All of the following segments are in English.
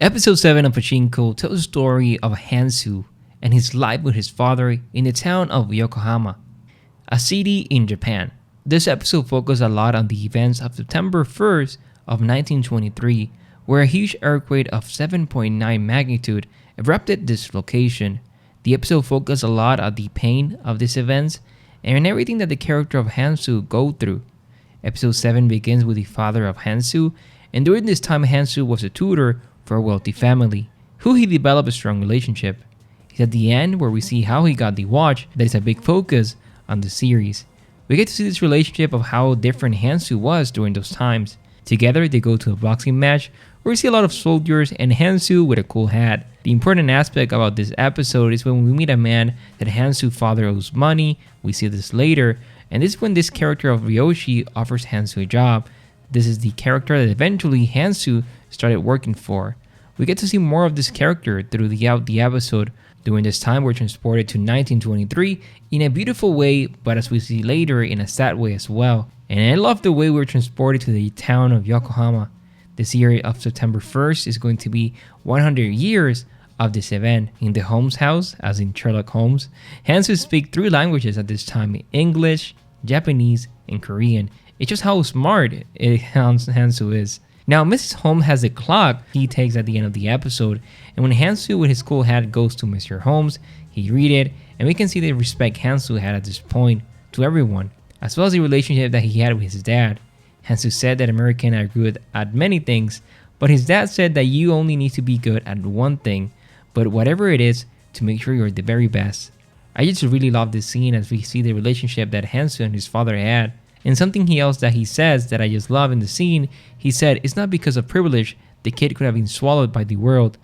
Episode 7 of Pachinko tells the story of Hansu and his life with his father in the town of Yokohama, a city in Japan. This episode focused a lot on the events of September 1st of 1923, where a huge earthquake of 7.9 magnitude erupted this location. The episode focused a lot on the pain of these events and everything that the character of Hansu go through. Episode 7 begins with the father of Hansu, and during this time Hansu was a tutor for a wealthy family, who he developed a strong relationship. It's at the end where we see how he got the watch that is a big focus on the series. We get to see this relationship of how different Hansu was during those times. Together they go to a boxing match where we see a lot of soldiers and Hansu with a cool hat. The important aspect about this episode is when we meet a man that Hansu's father owes money. We see this later, and this is when this character of Ryoshi offers Hansu a job. This is the character that eventually Hansu started working for. We get to see more of this character throughout the episode. During this time, we're transported to 1923 in a beautiful way, but as we see later, in a sad way as well. And I love the way we're transported to the town of Yokohama. This year of September 1st is going to be 100 years of this event. In the Holmes house, as in Sherlock Holmes, Hansu speaks 3 languages at this time: English, Japanese, and Korean. It's just how smart Hansu is. Now, Mrs. Holmes has a clock he takes at the end of the episode, and when Hansu with his cool hat goes to Mr. Holmes, he reads it, and we can see the respect Hansu had at this point to everyone, as well as the relationship that he had with his dad. Hansu said that Americans are good at many things, but his dad said that you only need to be good at one thing, but whatever it is, to make sure you're the very best. I just really love this scene as we see the relationship that Hansu and his father had. And something else that he says that I just love in the scene, he said, it's not because of privilege the kid could have been swallowed by the world.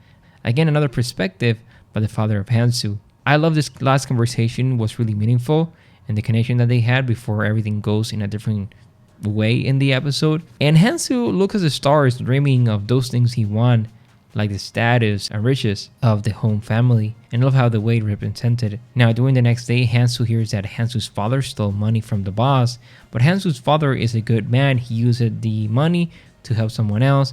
Again, another perspective by the father of Hansu. I love this last conversation, was really meaningful, and the connection that they had before everything goes in a different way in the episode. And Hansu looks at the stars dreaming of those things he won, like the status and riches of the home family, and love how the way represented. Now, during the next day, Hansu hears that Hansu's father stole money from the boss, but Hansu's father is a good man. He used the money to help someone else,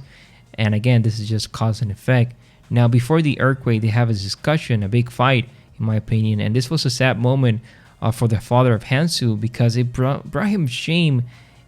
and again, this is just cause and effect. Now, before the earthquake, they have a discussion, a big fight, in my opinion, and this was a sad moment for the father of Hansu because it brought him shame,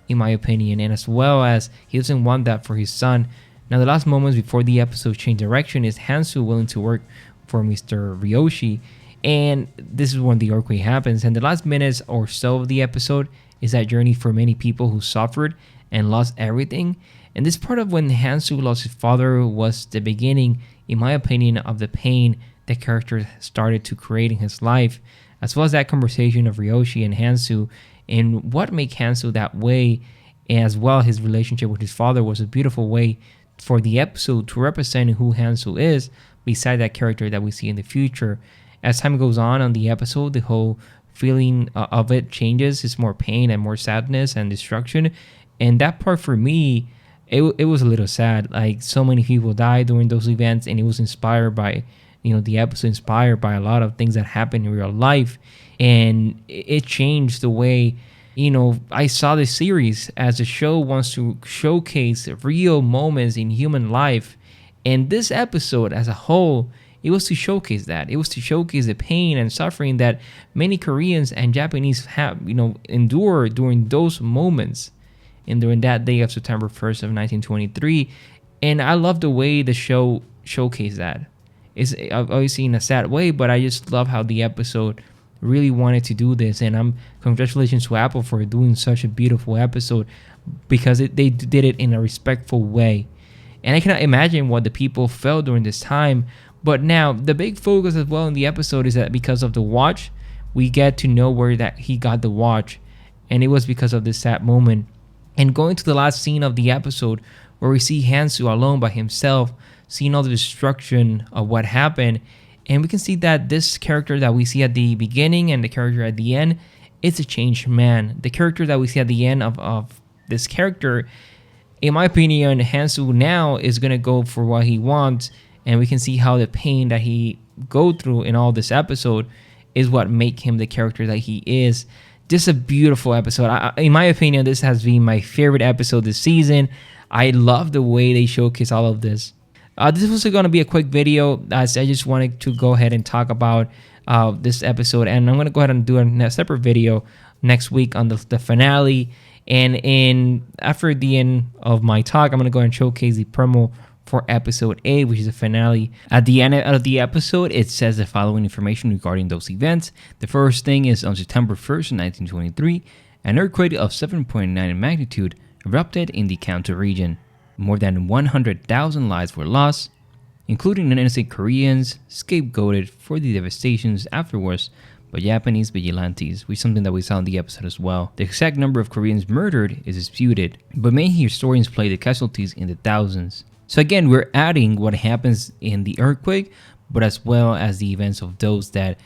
in my opinion, and as well as he doesn't want that for his son. Now, the last moments before the episode change direction is Hansu willing to work for Mr. Ryoshi, and this is when the earthquake happens. And the last minutes or so of the episode is that journey for many people who suffered and lost everything. And this part of when Hansu lost his father was the beginning, in my opinion, of the pain the character started to create in his life, as well as that conversation of Ryoshi and Hansu and what made Hansu that way, as well his relationship with his father was a beautiful way for the episode to represent who Hansu is, beside that character that we see in the future. As time goes on the episode, the whole feeling of it changes. It's more pain and more sadness and destruction. And that part for me, it was a little sad. Like, so many people died during those events, and it was inspired by, the episode inspired by a lot of things that happened in real life. And it changed the way I saw this series, as the show wants to showcase real moments in human life. And this episode as a whole, it was to showcase that. It was to showcase the pain and suffering that many Koreans and Japanese have, endure during those moments and during that day of September 1st of 1923. And I love the way the show showcased that. It's obviously in a sad way, but I just love how the episode really wanted to do this, and congratulations to Apple for doing such a beautiful episode, because they did it in a respectful way. And I cannot imagine what the people felt during this time. But now the big focus as well in the episode is that because of the watch, we get to know where that he got the watch, and it was because of this sad moment. And going to the last scene of the episode, where we see Hansu alone by himself, seeing all the destruction of what happened. And we can see that this character that we see at the beginning and the character at the end, it's a changed man. The character that we see at the end of this character, in my opinion, Hansu now is going to go for what he wants. And we can see how the pain that he go through in all this episode is what make him the character that he is. Just a beautiful episode. In my opinion, this has been my favorite episode this season. I love the way they showcase all of this. This was going to be a quick video, as I just wanted to go ahead and talk about this episode, and I'm going to go ahead and do a separate video next week on the finale. And after the end of my talk, I'm going to go ahead and showcase the promo for episode 8, which is the finale. At the end of the episode, it says the following information regarding those events. The first thing is on September 1st, 1923, an earthquake of 7.9 in magnitude erupted in the Kanto region. More than 100,000 lives were lost, including innocent Koreans scapegoated for the devastations afterwards by Japanese vigilantes, which is something that we saw in the episode as well. The exact number of Koreans murdered is disputed, but many historians place the casualties in the thousands. So again, we're adding what happens in the earthquake, but as well as the events of those that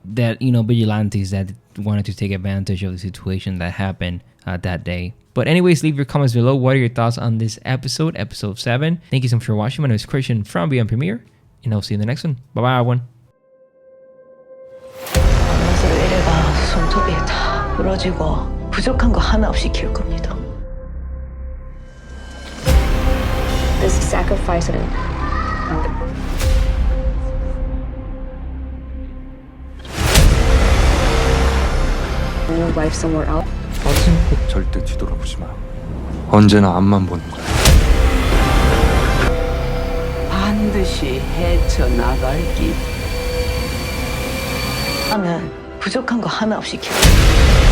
vigilantes that wanted to take advantage of the situation that happened that day. But anyways, leave your comments below. What are your thoughts on this episode 7? Thank you so much for watching. My name is Christian from Beyond Premiere, and I'll see you in the next one. Bye bye, everyone. 손톱이 다 부러지고 부족한 거 하나 없이 키울 겁니다. This sacrifice your wife somewhere else. 아침꼭 절대 뒤돌아보지 마. 언제나 앞만 보는 거야. 반드시 헤쳐나갈기 하면 부족한 거 하나 없이 키울 겁니다.